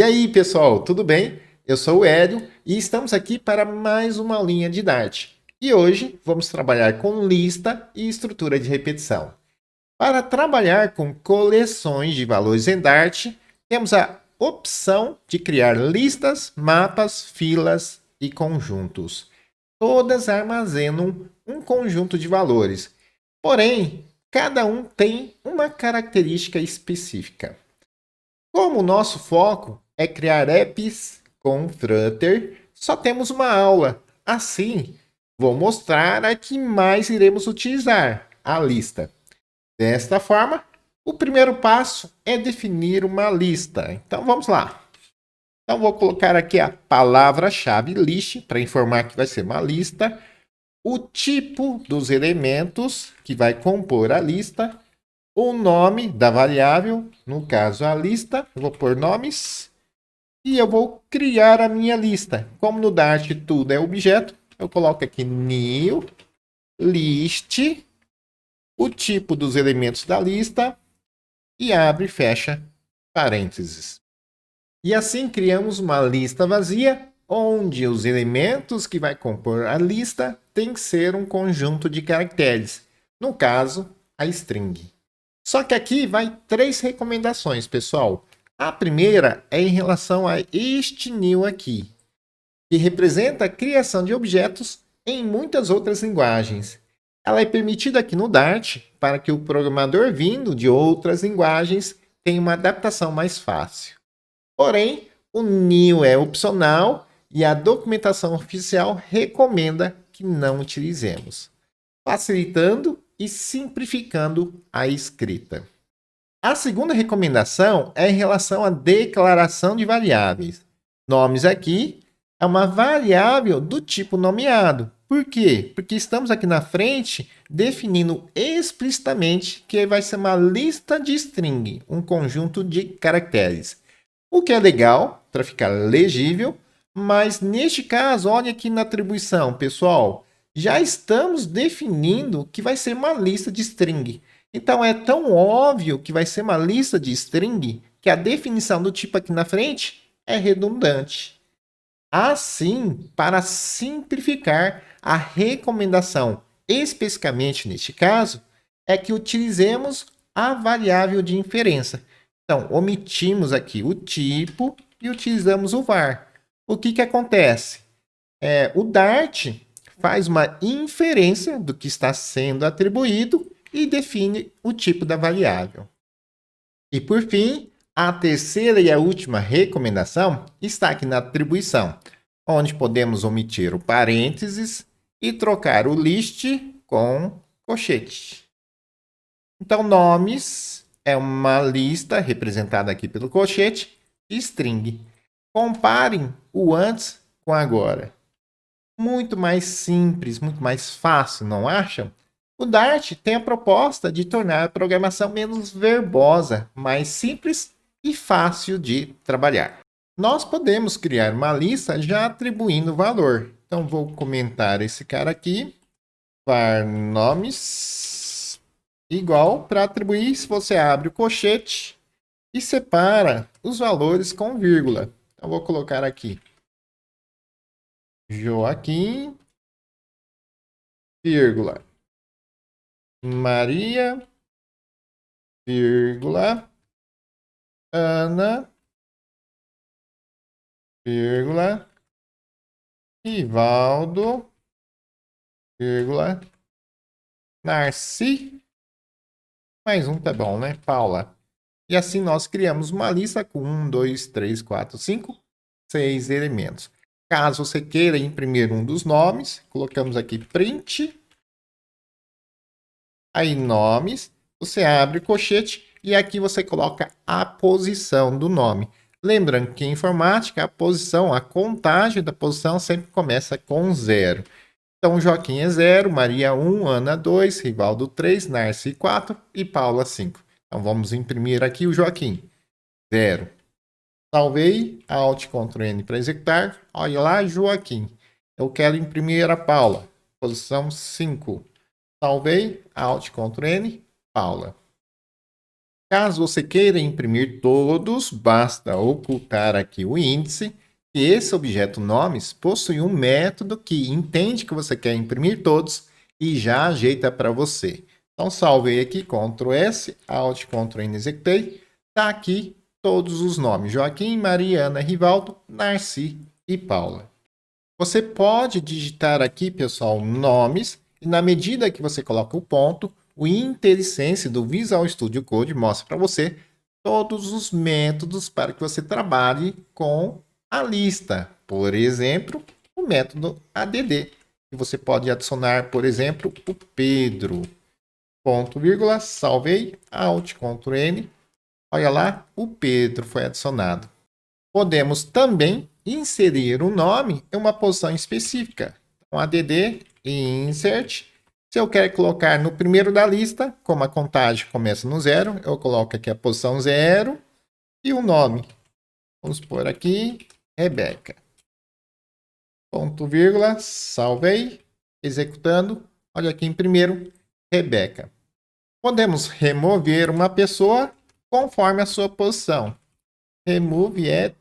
aí, pessoal, tudo bem? Eu sou o Hélio e estamos aqui para mais uma aulinha de Dart. E hoje vamos trabalhar com lista e estrutura de repetição. Para trabalhar com coleções de valores em Dart, temos a opção de criar listas, mapas, filas e conjuntos. Todas armazenam um conjunto de valores, porém, cada um tem uma característica específica. Como o nosso foco é criar apps com Flutter, só temos uma aula. Assim, vou mostrar a que mais iremos utilizar, a lista. Desta forma, o primeiro passo é definir uma lista. Então vamos lá. Então vou colocar aqui a palavra-chave list para informar que vai ser uma lista, o tipo dos elementos que vai compor a lista, o nome da variável, no caso a lista, eu vou pôr nomes, e eu vou criar a minha lista. Como no Dart tudo é objeto, eu coloco aqui new list, o tipo dos elementos da lista, e abre e fecha parênteses. E assim criamos uma lista vazia, onde os elementos que vai compor a lista tem que ser um conjunto de caracteres, no caso, a string. Só que aqui vai 3 recomendações, pessoal. A primeira é em relação a este new aqui, que representa a criação de objetos em muitas outras linguagens. Ela é permitida aqui no Dart para que o programador vindo de outras linguagens tenha uma adaptação mais fácil. Porém, o new é opcional e a documentação oficial recomenda que não utilizemos, facilitando e simplificando a escrita. A segunda recomendação é em relação à declaração de variáveis. Nomes aqui é uma variável do tipo nomeado. Por quê? Porque estamos aqui na frente definindo explicitamente que vai ser uma lista de string, um conjunto de caracteres. O que é legal para ficar legível, mas neste caso, olha aqui na atribuição, pessoal, já estamos definindo que vai ser uma lista de string. Então é tão óbvio que vai ser uma lista de string que a definição do tipo aqui na frente é redundante. Assim, para simplificar, a recomendação, especificamente neste caso, é que utilizemos a variável de inferência. Então, omitimos aqui o tipo e utilizamos o var. O que acontece? O Dart faz uma inferência do que está sendo atribuído e define o tipo da variável. E por fim, a terceira e a última recomendação está aqui na atribuição, onde podemos omitir o parênteses e trocar o list com colchete. Então, nomes é uma lista representada aqui pelo colchete e string. Comparem o antes com agora. Muito mais simples, muito mais fácil, não acham? O Dart tem a proposta de tornar a programação menos verbosa, mais simples e fácil de trabalhar. Nós podemos criar uma lista já atribuindo valor. Então, vou comentar esse cara aqui, var nomes, igual, para atribuir, se você abre o colchete e separa os valores com vírgula. Então, vou colocar aqui Joaquim, vírgula, Maria, vírgula, Ana, vírgula, Rivaldo, vírgula, Narci, mais um tá bom, né? Paula. E assim nós criamos uma lista com 1, 2, 3, 4, 5, 6 elementos. Caso você queira imprimir um dos nomes, colocamos aqui print, aí nomes, você abre o colchete e aqui você coloca a posição do nome. Lembrando que em informática, a posição, a contagem da posição sempre começa com 0. Então, Joaquim é 0, Maria 1, Ana 2, Rivaldo 3, Narci 4 e Paula 5. Então, vamos imprimir aqui o Joaquim. 0. Salvei, Alt Ctrl N para executar. Olha lá, Joaquim. Eu quero imprimir a Paula. Posição 5. Salvei, Alt Ctrl N, Paula. Caso você queira imprimir todos, basta ocultar aqui o índice. E esse objeto nomes possui um método que entende que você quer imprimir todos e já ajeita para você. Então, salvei aqui, Ctrl S, Alt, Ctrl N, executei. Está aqui todos os nomes: Joaquim, Mariana, Rivaldo, Narci e Paula. Você pode digitar aqui, pessoal, nomes, e na medida que você coloca o ponto, o IntelliSense do Visual Studio Code mostra para você todos os métodos para que você trabalhe com a lista. Por exemplo, o método ADD. E você pode adicionar, por exemplo, o Pedro. Ponto, vírgula, salvei, Alt, Ctrl N. Olha lá, o Pedro foi adicionado. Podemos também inserir o nome em uma posição específica. Então, ADD e Insert. Se eu quero colocar no primeiro da lista, como a contagem começa no 0, eu coloco aqui a posição 0 e o nome. Vamos pôr aqui, Rebeca. Ponto, vírgula, salvei, executando. Olha aqui em primeiro, Rebeca. Podemos remover uma pessoa conforme a sua posição. Remove at.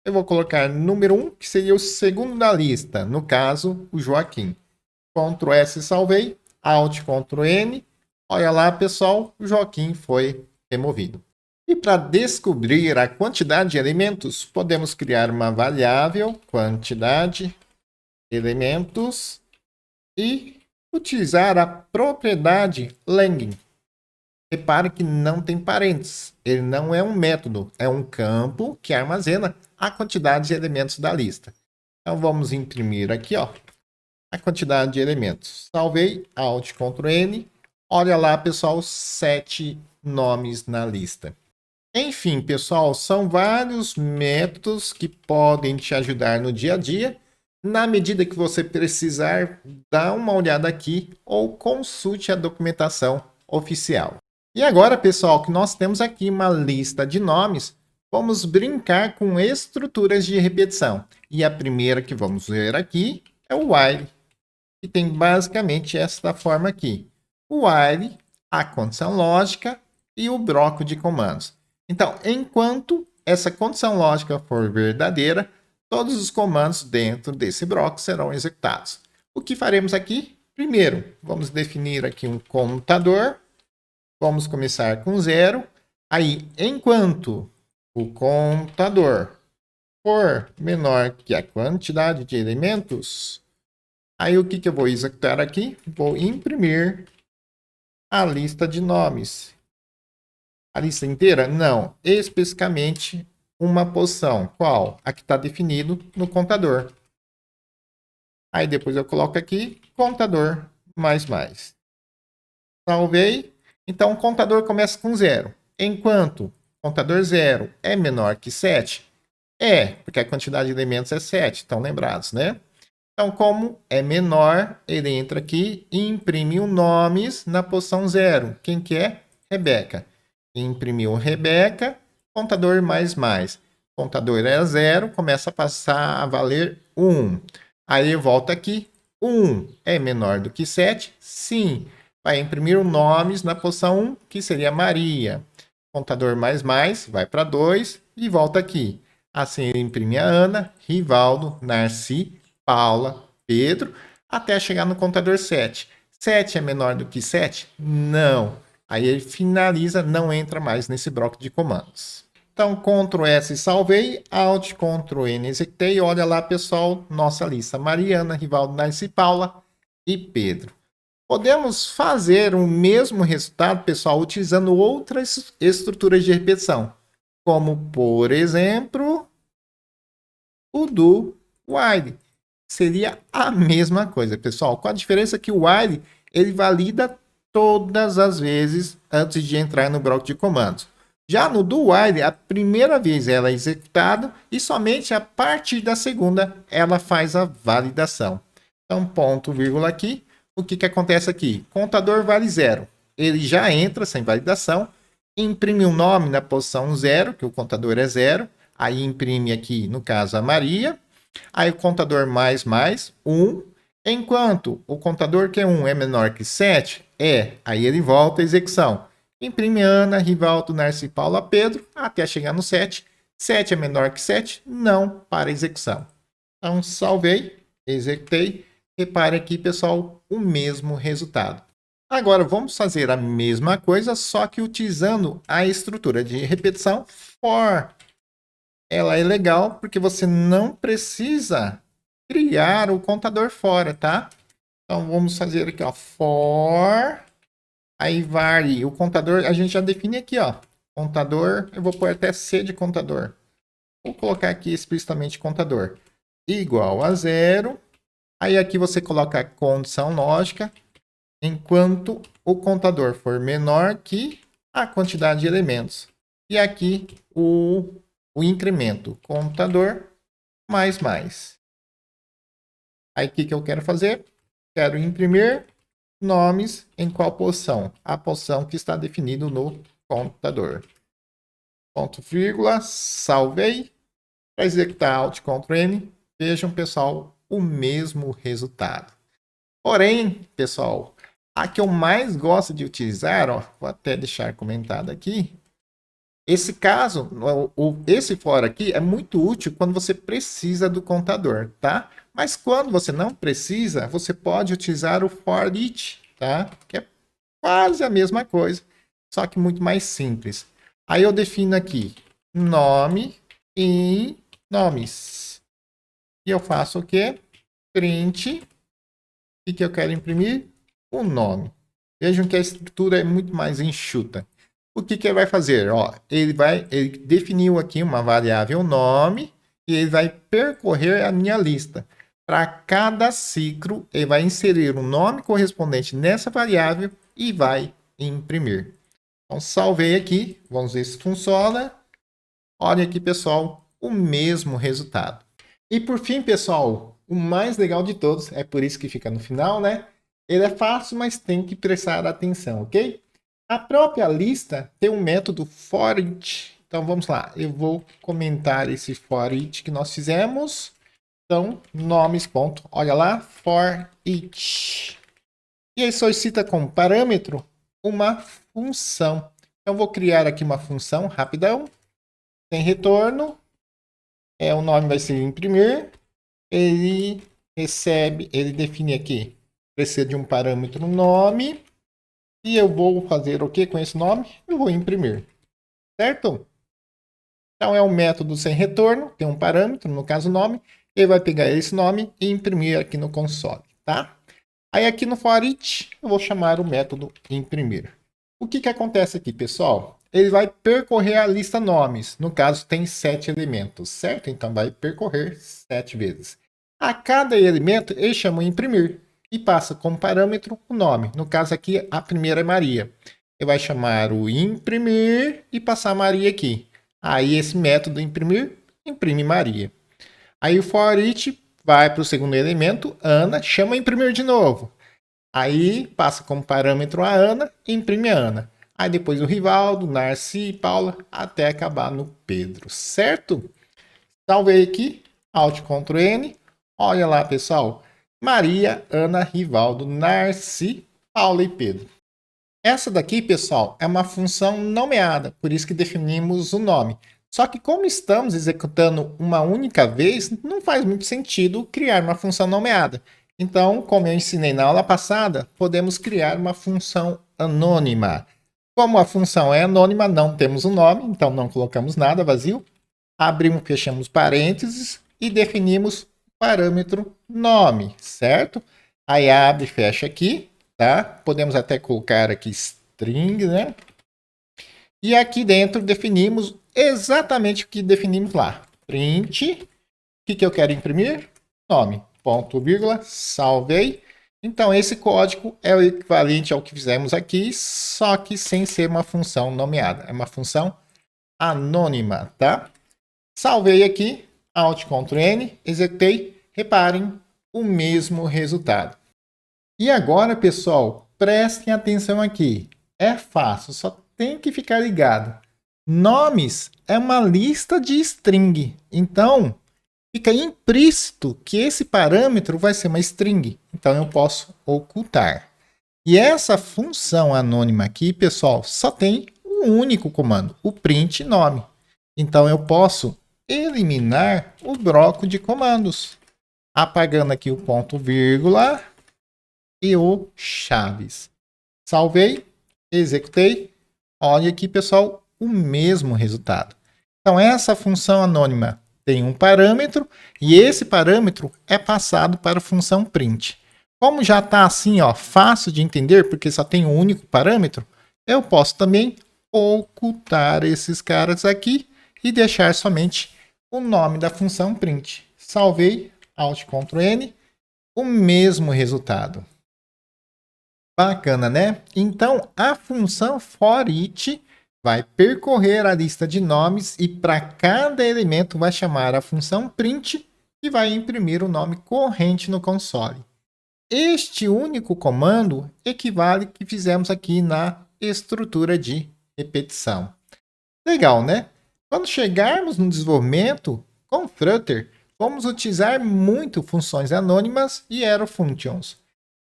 Eu vou colocar número 1, que seria o segundo da lista. No caso, o Joaquim. Ctrl S, salvei. Alt, Ctrl N. Olha lá, pessoal, o Joaquim foi removido. E para descobrir a quantidade de elementos, podemos criar uma variável, quantidade, elementos, e utilizar a propriedade lang. Repare que não tem parênteses. Ele não é um método, é um campo que armazena a quantidade de elementos da lista. Então vamos imprimir aqui, ó, a quantidade de elementos. Salvei, Alt, Ctrl N. Olha lá, pessoal, 7 nomes na lista. Enfim, pessoal, são vários métodos que podem te ajudar no dia a dia. Na medida que você precisar, dá uma olhada aqui ou consulte a documentação oficial. E agora, pessoal, que nós temos aqui uma lista de nomes, vamos brincar com estruturas de repetição. E a primeira que vamos ver aqui é o while, que tem basicamente esta forma aqui. O while, a condição lógica e o bloco de comandos. Então, enquanto essa condição lógica for verdadeira, todos os comandos dentro desse bloco serão executados. O que faremos aqui? Primeiro, vamos definir aqui um contador. Vamos começar com 0. Aí, enquanto o contador for menor que a quantidade de elementos, aí o que eu vou executar aqui? Vou imprimir a lista de nomes. A lista inteira? Não. Especificamente uma posição. Qual? A que está definido no contador. Aí depois eu coloco aqui, contador, mais. Salvei. Então, o contador começa com 0. Enquanto contador 0 é menor que 7, porque a quantidade de elementos é 7, estão lembrados, né? Então, como é menor, ele entra aqui e imprime os nomes na posição 0. Quem que é? Rebeca. Imprimiu Rebeca, contador mais. Contador é 0, começa a passar a valer 1. Aí volta aqui, 1 é menor do que 7? Sim. Vai imprimir os nomes na posição 1, que seria Maria. Contador mais, vai para 2 e volta aqui. Assim ele imprime a Ana, Rivaldo, Narci, Paula, Pedro, até chegar no contador 7. 7 é menor do que 7? Não. Aí ele finaliza, não entra mais nesse bloco de comandos. Então, Ctrl S, salvei, Alt, Ctrl N, executei. Olha lá, pessoal, nossa lista. Mariana, Rivaldo, Narci, Paula e Pedro. Podemos fazer o mesmo resultado, pessoal, utilizando outras estruturas de repetição, como, por exemplo, o do while. Seria a mesma coisa, pessoal, com a diferença que o while ele valida todas as vezes antes de entrar no bloco de comandos. Já no do while, a primeira vez ela é executada e somente a partir da segunda ela faz a validação. Então, ponto, vírgula aqui. O que acontece aqui? Contador vale 0. Ele já entra sem validação, imprime um nome na posição 0, que o contador é 0. Aí imprime aqui, no caso, a Maria. Aí o contador mais, 1. Enquanto o contador que é 1 é menor que 7, aí ele volta à execução. Imprime Ana, Rivaldo, Narci, Paula, Pedro, até chegar no 7. 7 é menor que 7, não para execução. Então, salvei, executei. Repare aqui, pessoal, o mesmo resultado. Agora, vamos fazer a mesma coisa, só que utilizando a estrutura de repetição for. Ela é legal porque você não precisa criar o contador fora, tá? Então, vamos fazer aqui, ó, for. Aí vale o contador, a gente já define aqui, ó. Contador, eu vou pôr até C de contador. Vou colocar aqui explicitamente contador. Igual a 0. Aí aqui você coloca a condição lógica. Enquanto o contador for menor que a quantidade de elementos. E aqui o incremento. Contador mais. Aí o que eu quero fazer? Quero imprimir nomes em qual posição? A posição que está definido no contador. Ponto, vírgula, salvei. Para executar Alt Ctrl N, vejam, pessoal, o mesmo resultado. Porém, pessoal, a que eu mais gosto de utilizar, ó, vou até deixar comentado aqui. Esse caso, esse for aqui é muito útil quando você precisa do contador, tá? Mas quando você não precisa, você pode utilizar o for each, tá? Que é quase a mesma coisa, só que muito mais simples. Aí eu defino aqui nome e nomes. E eu faço o quê? Print. O que eu quero imprimir? O nome. Vejam que a estrutura é muito mais enxuta. O que ele vai fazer? Ó, ele definiu aqui uma variável nome e ele vai percorrer a minha lista. Para cada ciclo, ele vai inserir o nome correspondente nessa variável e vai imprimir. Então, salvei aqui. Vamos ver se funciona. Olha aqui, pessoal, o mesmo resultado. E por fim, pessoal, o mais legal de todos, é por isso que fica no final, né? Ele é fácil, mas tem que prestar atenção, ok? A própria lista tem um método for each. Então vamos lá, eu vou comentar esse for each que nós fizemos. Então, nomes, ponto, olha lá, for each. E aí solicita como parâmetro uma função. Então vou criar aqui uma função rapidão, sem retorno. O nome vai ser imprimir. Ele recebe, ele define aqui, precisa de um parâmetro nome. E eu vou fazer o que com esse nome? Eu vou imprimir. Certo? Então é um método sem retorno, tem um parâmetro, no caso nome. Ele vai pegar esse nome e imprimir aqui no console, tá? Aí aqui no for each, eu vou chamar o método imprimir. O que acontece aqui, pessoal? Ele vai percorrer a lista nomes. No caso, tem 7 elementos, certo? Então vai percorrer 7 vezes. A cada elemento, ele chama o imprimir e passa como parâmetro o nome. No caso aqui, a primeira é Maria. Ele vai chamar o imprimir e passar Maria aqui. Aí esse método imprimir, imprime Maria. Aí o for each vai para o segundo elemento, Ana, chama imprimir de novo. Aí passa como parâmetro a Ana e imprime a Ana. Aí depois o Rivaldo, Narci e Paula, até acabar no Pedro, certo? Salvei aqui, Alt Ctrl N. Olha lá, pessoal. Maria, Ana, Rivaldo, Narci, Paula e Pedro. Essa daqui, pessoal, é uma função nomeada, por isso que definimos o nome. Só que como estamos executando uma única vez, não faz muito sentido criar uma função nomeada. Então, como eu ensinei na aula passada, podemos criar uma função anônima. Como a função é anônima, não temos um nome, então não colocamos nada vazio. Abrimos, fechamos parênteses e definimos o parâmetro nome, certo? Aí abre e fecha aqui, tá? Podemos até colocar aqui string, né? E aqui dentro definimos exatamente o que definimos lá. Print. O que eu quero imprimir? Nome. Ponto, vírgula. Salvei. Então, esse código é o equivalente ao que fizemos aqui, só que sem ser uma função nomeada. É uma função anônima, tá? Salvei aqui. Alt Ctrl N. Executei. Reparem o mesmo resultado. E agora, pessoal, prestem atenção aqui. É fácil, só tem que ficar ligado. Nomes é uma lista de string. Então, fica implícito que esse parâmetro vai ser uma string. Então, eu posso ocultar. E essa função anônima aqui, pessoal, só tem um único comando, o print nome. Então eu posso eliminar o bloco de comandos, apagando aqui o ponto vírgula e o chaves. Salvei, executei. Olha aqui, pessoal, o mesmo resultado. Então essa função anônima tem um parâmetro e esse parâmetro é passado para a função print. Como já está assim, ó, fácil de entender, porque só tem um único parâmetro, eu posso também ocultar esses caras aqui e deixar somente o nome da função print. Salvei, Alt Ctrl N, o mesmo resultado. Bacana, né? Então, a função forEach vai percorrer a lista de nomes e para cada elemento vai chamar a função print e vai imprimir o nome corrente no console. Este único comando equivale ao que fizemos aqui na estrutura de repetição. Legal, né? Quando chegarmos no desenvolvimento com Flutter, vamos utilizar muito funções anônimas e arrow functions.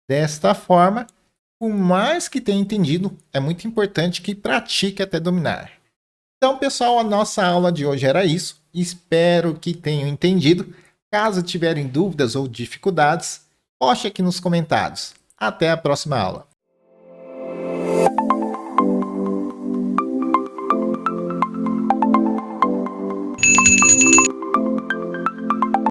Desta forma, por mais que tenha entendido, é muito importante que pratique até dominar. Então, pessoal, a nossa aula de hoje era isso. Espero que tenham entendido. Caso tiverem dúvidas ou dificuldades, poste aqui nos comentários. Até a próxima aula.